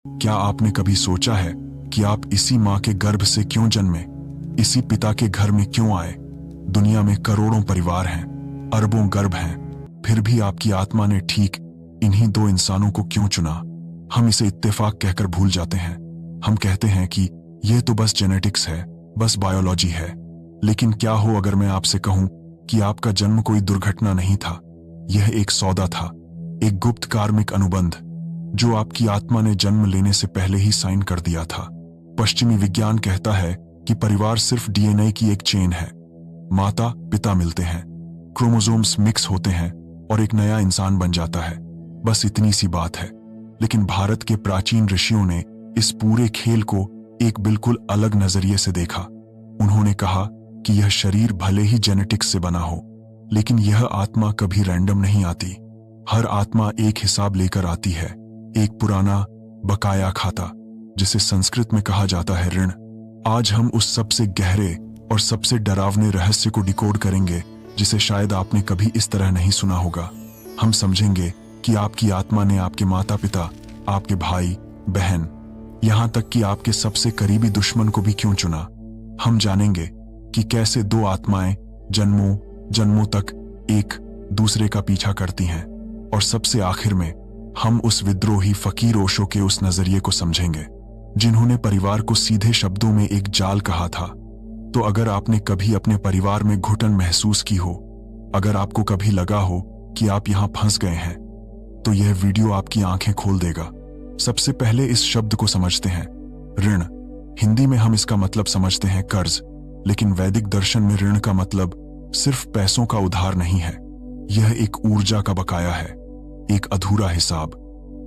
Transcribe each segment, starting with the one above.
क्या आपने कभी सोचा है कि आप इसी माँ के गर्भ से क्यों जन्मे, इसी पिता के घर में क्यों आए? दुनिया में करोड़ों परिवार हैं, अरबों गर्भ हैं, फिर भी आपकी आत्मा ने ठीक इन्हीं दो इंसानों को क्यों चुना? हम इसे इत्तेफाक कहकर भूल जाते हैं। हम कहते हैं कि यह तो बस जेनेटिक्स है, बस बायोलॉजी है। लेकिन क्या हो अगर मैं आपसे कहूं कि आपका जन्म कोई दुर्घटना नहीं था, यह एक सौदा था, एक गुप्त कार्मिक अनुबंध जो आपकी आत्मा ने जन्म लेने से पहले ही साइन कर दिया था। पश्चिमी विज्ञान कहता है कि परिवार सिर्फ डीएनए की एक चेन है। माता पिता मिलते हैं, क्रोमोसोम्स मिक्स होते हैं और एक नया इंसान बन जाता है। बस इतनी सी बात है। लेकिन भारत के प्राचीन ऋषियों ने इस पूरे खेल को एक बिल्कुल अलग नजरिए से देखा। उन्होंने कहा कि यह शरीर भले ही जेनेटिक्स से बना हो, लेकिन यह आत्मा कभी रैंडम नहीं आती। हर आत्मा एक हिसाब लेकर आती है, एक पुराना बकाया खाता, जिसे संस्कृत में कहा जाता है ऋण। आज हम उस सबसे गहरे और सबसे डरावने रहस्य को डिकोड करेंगे जिसे शायद आपने कभी इस तरह नहीं सुना होगा। हम समझेंगे कि आपकी आत्मा ने आपके माता पिता, आपके भाई बहन, यहां तक कि आपके सबसे करीबी दुश्मन को भी क्यों चुना। हम जानेंगे कि कैसे दो आत्माएं जन्मों जन्मों तक एक दूसरे का पीछा करती हैं, और सबसे आखिर में हम उस विद्रोही फकीर ओशो के उस नजरिए को समझेंगे जिन्होंने परिवार को सीधे शब्दों में एक जाल कहा था। तो अगर आपने कभी अपने परिवार में घुटन महसूस की हो, अगर आपको कभी लगा हो कि आप यहां फंस गए हैं, तो यह वीडियो आपकी आंखें खोल देगा। सबसे पहले इस शब्द को समझते हैं, ऋण। हिंदी में हम इसका मतलब समझते हैं कर्ज, लेकिन वैदिक दर्शन में ऋण का मतलब सिर्फ पैसों का उधार नहीं है। यह एक ऊर्जा का बकाया है, एक अधूरा हिसाब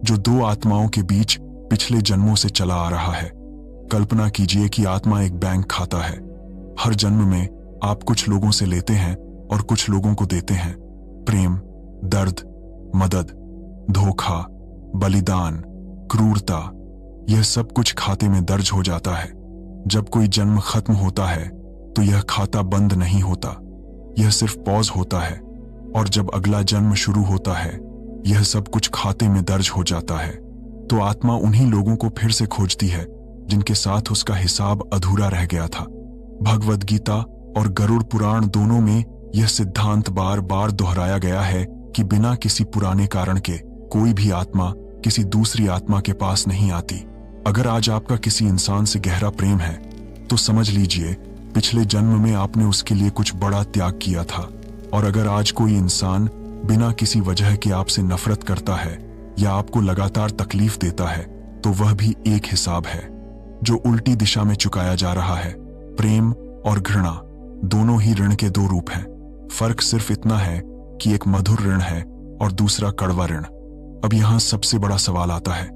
जो दो आत्माओं के बीच पिछले जन्मों से चला आ रहा है। कल्पना कीजिए कि आत्मा एक बैंक खाता है। हर जन्म में आप कुछ लोगों से लेते हैं और कुछ लोगों को देते हैं। प्रेम, दर्द, मदद, धोखा, बलिदान, क्रूरता, यह सब कुछ खाते में दर्ज हो जाता है। जब कोई जन्म खत्म होता है तो यह खाता बंद नहीं होता, यह सिर्फ पॉज होता है। और जब अगला जन्म शुरू होता है, यह सब कुछ खाते में दर्ज हो जाता है। तो आत्मा उन्हीं लोगों को फिर से खोजती है जिनके साथ उसका हिसाब अधूरा रह गया था। भगवद गीता और गरुड़ पुराण दोनों में यह सिद्धांत बार बार दोहराया गया है कि बिना किसी पुराने कारण के कोई भी आत्मा किसी दूसरी आत्मा के पास नहीं आती। अगर आज आपका किसी इंसान से गहरा प्रेम है, तो समझ लीजिए पिछले जन्म में आपने उसके लिए कुछ बड़ा त्याग किया था। और अगर आज कोई इंसान बिना किसी वजह के आपसे नफरत करता है या आपको लगातार तकलीफ देता है, तो वह भी एक हिसाब है जो उल्टी दिशा में चुकाया जा रहा है। प्रेम और घृणा दोनों ही ऋण के दो रूप हैं। फर्क सिर्फ इतना है कि एक मधुर ऋण है और दूसरा कड़वा ऋण। अब यहां सबसे बड़ा सवाल आता है,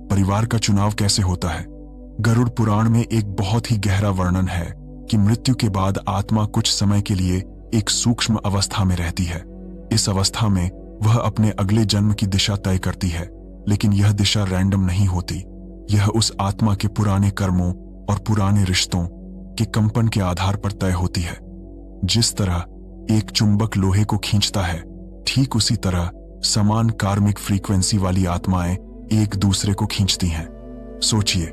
परिवार का चुनाव कैसे होता है? गरुड़ पुराण में एक बहुत ही गहरा वर्णन है कि मृत्यु के बाद आत्मा कुछ समय के लिए एक सूक्ष्म अवस्था में रहती है। इस अवस्था में वह अपने अगले जन्म की दिशा तय करती है, लेकिन यह दिशा रैंडम नहीं होती। यह उस आत्मा के पुराने कर्मों और पुराने रिश्तों के कंपन के आधार पर तय होती है। जिस तरह एक चुंबक लोहे को खींचता है, ठीक उसी तरह समान कार्मिक फ्रीक्वेंसी वाली आत्माएं एक दूसरे को खींचती हैं। सोचिए,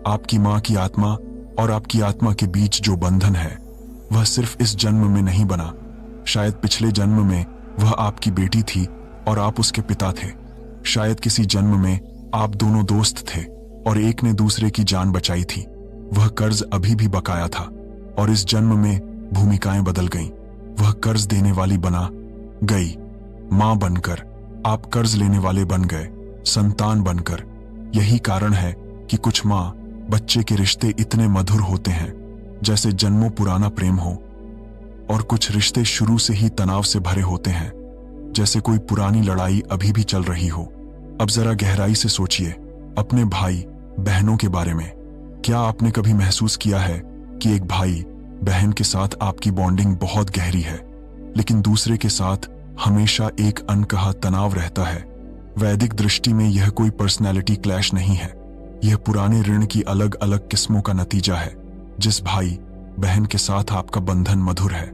आपकी मां की आत्मा और आपकी आत्मा के बीच जो बंधन है, वह सिर्फ इस जन्म में नहीं बना। शायद पिछले जन्म में वह आपकी बेटी थी और आप उसके पिता थे। शायद किसी जन्म में आप दोनों दोस्त थे और एक ने दूसरे की जान बचाई थी। वह कर्ज अभी भी बकाया था और इस जन्म में भूमिकाएं बदल गईं। वह कर्ज देने वाली बना गई मां बनकर, आप कर्ज लेने वाले बन गए संतान बनकर। यही कारण है कि कुछ मां बच्चे के रिश्ते इतने मधुर होते हैं जैसे जन्मों पुराना प्रेम हो, और कुछ रिश्ते शुरू से ही तनाव से भरे होते हैं जैसे कोई पुरानी लड़ाई अभी भी चल रही हो। अब जरा गहराई से सोचिए अपने भाई बहनों के बारे में। क्या आपने कभी महसूस किया है कि एक भाई बहन के साथ आपकी बॉन्डिंग बहुत गहरी है, लेकिन दूसरे के साथ हमेशा एक अनकहा तनाव रहता है? वैदिक दृष्टि में यह कोई पर्सनैलिटी क्लैश नहीं है, यह पुराने ऋण की अलग अलग किस्मों का नतीजा है। जिस भाई बहन के साथ आपका बंधन मधुर है,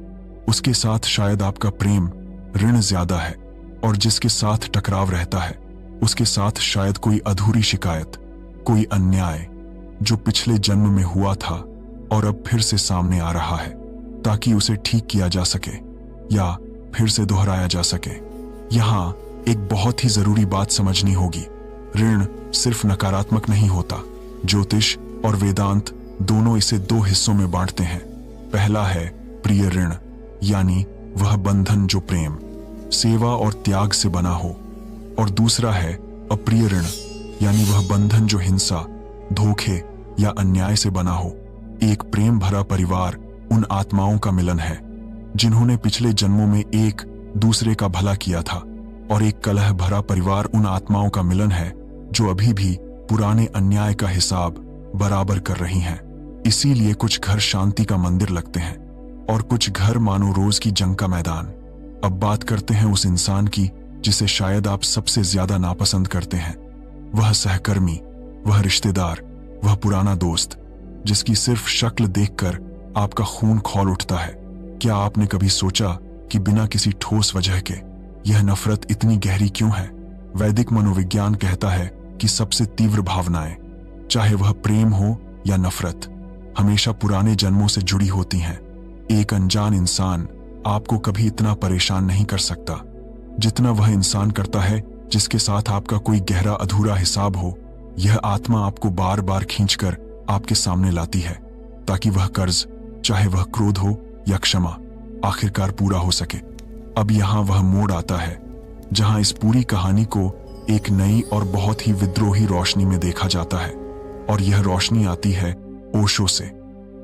उसके साथ शायद आपका प्रेम ऋण ज्यादा है, और जिसके साथ टकराव रहता है, उसके साथ शायद कोई अधूरी शिकायत कोई अन्याय जो पिछले जन्म में हुआ था और अब फिर से सामने आ रहा है, ताकि उसे ठीक किया जा सके या फिर से दोहराया जा सके। यहां एक बहुत ही जरूरी बात समझनी होगी। ऋण सिर्फ नकारात्मक नहीं होता। ज्योतिष और वेदांत दोनों इसे दो हिस्सों में बांटते हैं। पहला है प्रिय ऋण, यानी वह बंधन जो प्रेम, सेवा और त्याग से बना हो, और दूसरा है अप्रिय ऋण, यानी वह बंधन जो हिंसा, धोखे या अन्याय से बना हो। एक प्रेम भरा परिवार उन आत्माओं का मिलन है जिन्होंने पिछले जन्मों में एक दूसरे का भला किया था, और एक कलह भरा परिवार उन आत्माओं का मिलन है जो अभी भी पुराने अन्याय का हिसाब बराबर कर रही हैं। इसीलिए कुछ घर शांति का मंदिर लगते हैं और कुछ घर मानो रोज की जंग का मैदान। अब बात करते हैं उस इंसान की जिसे शायद आप सबसे ज्यादा नापसंद करते हैं। वह सहकर्मी, वह रिश्तेदार, वह पुराना दोस्त जिसकी सिर्फ शक्ल देखकर आपका खून खौल उठता है। क्या आपने कभी सोचा कि बिना किसी ठोस वजह के यह नफरत इतनी गहरी क्यों है? वैदिक मनोविज्ञान कहता है कि सबसे तीव्र भावनाएं, चाहे वह प्रेम हो या नफरत, हमेशा पुराने जन्मों से जुड़ी होती हैं। एक अनजान इंसान आपको कभी इतना परेशान नहीं कर सकता जितना वह इंसान करता है जिसके साथ आपका कोई गहरा अधूरा हिसाब हो। यह आत्मा आपको बार बार खींचकर आपके सामने लाती है ताकि वह कर्ज, चाहे वह क्रोध हो या क्षमा, आखिरकार पूरा हो सके। अब यहां वह मोड़ आता है जहां इस पूरी कहानी को एक नई और बहुत ही विद्रोही रोशनी में देखा जाता है, और यह रोशनी आती है ओशो से।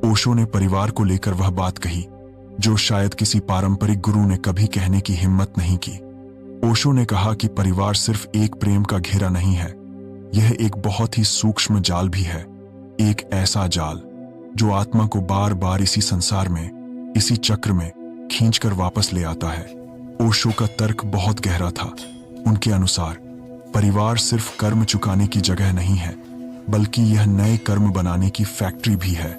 ओशो ने परिवार को लेकर वह बात कही जो शायद किसी पारंपरिक गुरु ने कभी कहने की हिम्मत नहीं की। ओशो ने कहा कि परिवार सिर्फ एक प्रेम का घेरा नहीं है, यह एक बहुत ही सूक्ष्म जाल भी है, एक ऐसा जाल जो आत्मा को बार बार इसी संसार में, इसी चक्र में खींचकर वापस ले आता है। ओशो का तर्क बहुत गहरा था। उनके अनुसार परिवार सिर्फ कर्म चुकाने की जगह नहीं है, बल्कि यह नए कर्म बनाने की फैक्ट्री भी है।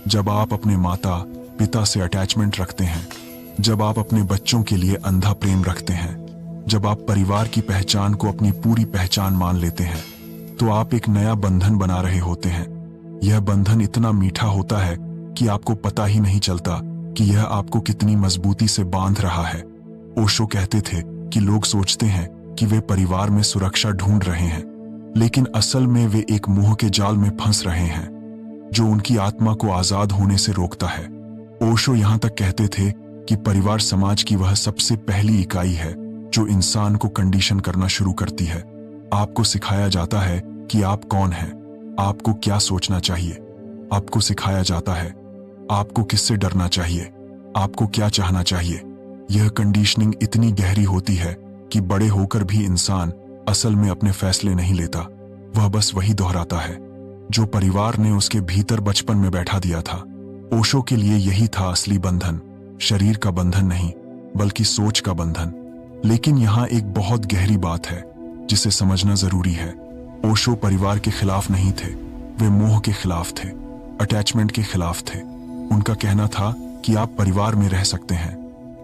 जब आप अपने माता पिता से अटैचमेंट रखते हैं, जब आप अपने बच्चों के लिए अंधा प्रेम रखते हैं, जब आप परिवार की पहचान को अपनी पूरी पहचान मान लेते हैं, तो आप एक नया बंधन बना रहे होते हैं। यह बंधन इतना मीठा होता है कि आपको पता ही नहीं चलता कि यह आपको कितनी मजबूती से बांध रहा है। ओशो कहते थे कि लोग सोचते हैं कि वे परिवार में सुरक्षा ढूंढ रहे हैं, लेकिन असल में वे एक मोह के जाल में फंस रहे हैं जो उनकी आत्मा को आजाद होने से रोकता है। ओशो यहां तक कहते थे कि परिवार समाज की वह सबसे पहली इकाई है जो इंसान को कंडीशन करना शुरू करती है। आपको सिखाया जाता है कि आप कौन हैं, आपको क्या सोचना चाहिए। आपको सिखाया जाता है आपको किससे डरना चाहिए, आपको क्या चाहना चाहिए। यह कंडीशनिंग इतनी गहरी होती है कि बड़े होकर भी इंसान असल में अपने फैसले नहीं लेता, वह बस वही दोहराता है जो परिवार ने उसके भीतर बचपन में बैठा दिया था। ओशो के लिए यही था असली बंधन, शरीर का बंधन नहीं बल्कि सोच का बंधन। लेकिन यहाँ एक बहुत गहरी बात है जिसे समझना जरूरी है। ओशो परिवार के खिलाफ नहीं थे, वे मोह के खिलाफ थे, अटैचमेंट के खिलाफ थे। उनका कहना था कि आप परिवार में रह सकते हैं,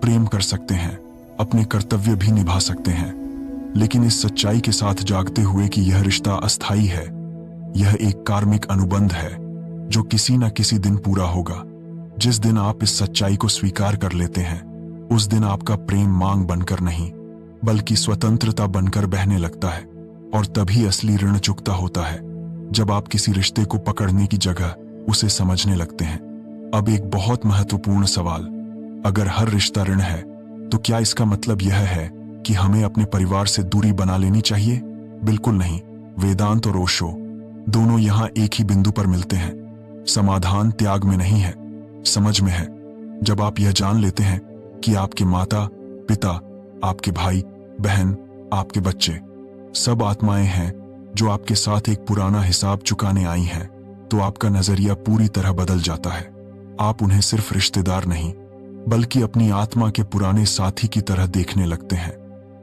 प्रेम कर सकते हैं, अपने कर्तव्य भी निभा सकते हैं, लेकिन इस सच्चाई के साथ जागते हुए कि यह रिश्ता अस्थायी है, यह एक कार्मिक अनुबंध है जो किसी न किसी दिन पूरा होगा। जिस दिन आप इस सच्चाई को स्वीकार कर लेते हैं, उस दिन आपका प्रेम मांग बनकर नहीं बल्कि स्वतंत्रता बनकर बहने लगता है, और तभी असली ऋण चुकता होता है जब आप किसी रिश्ते को पकड़ने की जगह उसे समझने लगते हैं। अब एक बहुत महत्वपूर्ण सवाल, अगर हर रिश्ता ऋण है तो क्या इसका मतलब यह है कि हमें अपने परिवार से दूरी बना लेनी चाहिए? बिल्कुल नहीं। वेदांत और ओशो दोनों यहां एक ही बिंदु पर मिलते हैं। समाधान त्याग में नहीं है, समझ में है। जब आप यह जान लेते हैं कि आपके माता पिता, आपके भाई बहन, आपके बच्चे सब आत्माएं हैं जो आपके साथ एक पुराना हिसाब चुकाने आई हैं, तो आपका नजरिया पूरी तरह बदल जाता है। आप उन्हें सिर्फ रिश्तेदार नहीं बल्कि अपनी आत्मा के पुराने साथी की तरह देखने लगते हैं।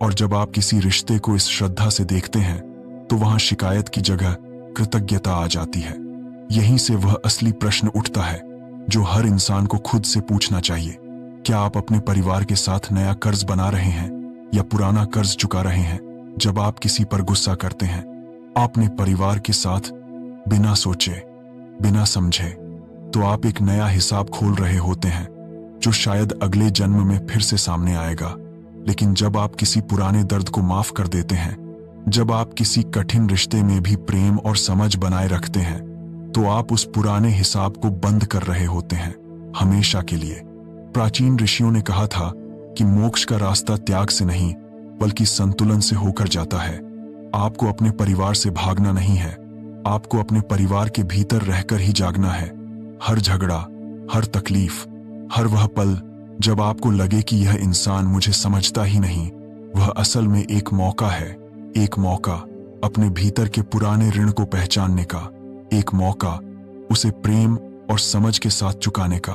और जब आप किसी रिश्ते को इस श्रद्धा से देखते हैं तो वहां शिकायत की जगह कृतज्ञता आ जाती है। यहीं से वह असली प्रश्न उठता है जो हर इंसान को खुद से पूछना चाहिए। क्या आप अपने परिवार के साथ नया कर्ज बना रहे हैं या पुराना कर्ज चुका रहे हैं? जब आप किसी पर गुस्सा करते हैं, अपने परिवार के साथ बिना सोचे, बिना समझे, तो आप एक नया हिसाब खोल रहे होते हैं जो शायद अगले जन्म में फिर से सामने आएगा। लेकिन जब आप किसी पुराने दर्द को माफ कर देते हैं, जब आप किसी कठिन रिश्ते में भी प्रेम और समझ बनाए रखते हैं, तो आप उस पुराने हिसाब को बंद कर रहे होते हैं, हमेशा के लिए। प्राचीन ऋषियों ने कहा था कि मोक्ष का रास्ता त्याग से नहीं बल्कि संतुलन से होकर जाता है। आपको अपने परिवार से भागना नहीं है, आपको अपने परिवार के भीतर रहकर ही जागना है। हर झगड़ा, हर तकलीफ, हर वह पल जब आपको लगे कि यह इंसान मुझे समझता ही नहीं, वह असल में एक मौका है। एक मौका अपने भीतर के पुराने ऋण को पहचानने का, एक मौका उसे प्रेम और समझ के साथ चुकाने का,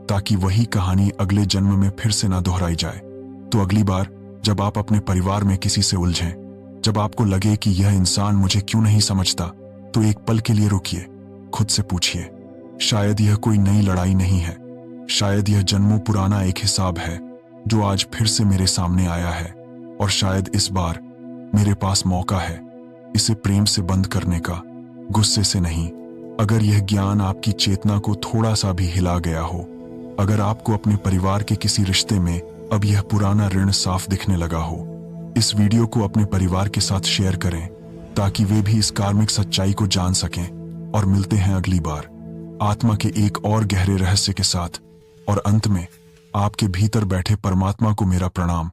ताकि वही कहानी अगले जन्म में फिर से ना दोहराई जाए। तो अगली बार जब आप अपने परिवार में किसी से उलझें, जब आपको लगे कि यह इंसान मुझे क्यों नहीं समझता, तो एक पल के लिए रुकिए, खुद से पूछिए, शायद यह कोई नई लड़ाई नहीं है, शायद यह जन्मों पुराना एक हिसाब है जो आज फिर से मेरे सामने आया है। और शायद इस बार मेरे पास मौका है इसे प्रेम से बंद करने का, गुस्से से नहीं। अगर यह ज्ञान आपकी चेतना को थोड़ा सा भी हिला गया हो, अगर आपको अपने परिवार के किसी रिश्ते में अब यह पुराना ऋण साफ दिखने लगा हो, इस वीडियो को अपने परिवार के साथ शेयर करें ताकि वे भी इस कार्मिक सच्चाई को जान सकें। और मिलते हैं अगली बार आत्मा के एक और गहरे रहस्य के साथ। और अंत में आपके भीतर बैठे परमात्मा को मेरा प्रणाम।